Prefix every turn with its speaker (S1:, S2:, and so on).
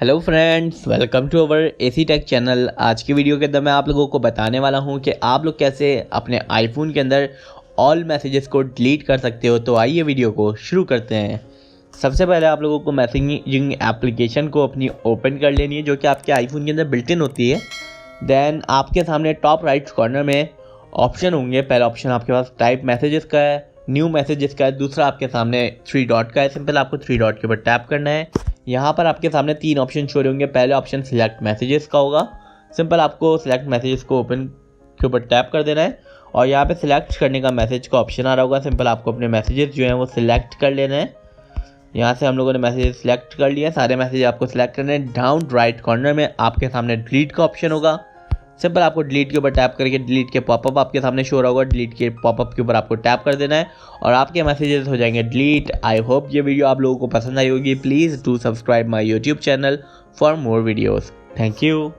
S1: Hello friends, welcome to our AC tech channel. आज की video के अंदर मैं आप लोगों को बताने वाला हूं कि आप लोग कैसे अपने आईफोन के अंदर ऑल मैसेजेस को डिलीट कर सकते हो। तो आइए वीडियो को शुरू करते हैं। सबसे पहले आप लोगों को मैसेजिंग एप्लीकेशन को अपनी ओपन कर लेनी है, जो कि आपके आईफोन के अंदर बिल्ट इन होती है। देन आपके सामने टॉप राइट कॉर्नर में ऑप्शन होंगे। पहला ऑप्शन आपके पास टाइप मैसेजेस का है, न्यू मैसेजेस का है। दूसरा आपके सामने 3 डॉट का है। सिंपल आपको 3 डॉट के ऊपर टैप करना है। यहाँ पर आपके सामने 3 ऑप्शन शो होंगे। पहले ऑप्शन सिलेक्ट मैसेजेस का होगा। सिंपल आपको सिलेक्ट मैसेजेस को ओपन के ऊपर टैप कर देना है और यहाँ पे सिलेक्ट करने का मैसेज का ऑप्शन आ रहा होगा। सिंपल आपको अपने मैसेजेस जो हैं वो सिलेक्ट कर लेना है। यहाँ से हम लोगों ने मैसेजेस सिलेक्ट कर लिए। सारे मैसेज आपको सिलेक्ट करने हैं। डाउन राइट कॉर्नर में आपके सामने डिलीट का ऑप्शन होगा। सिंपल आपको डिलीट के ऊपर टैप करके डिलीट के पॉपअप आपके सामने शो होगा। डिलीट के पॉपअप के ऊपर आपको टैप कर देना है और आपके मैसेजेस हो जाएंगे डिलीट। आई होप ये वीडियो आप लोगों को पसंद आई होगी। Please do subscribe my YouTube channel for more videos. Thank you.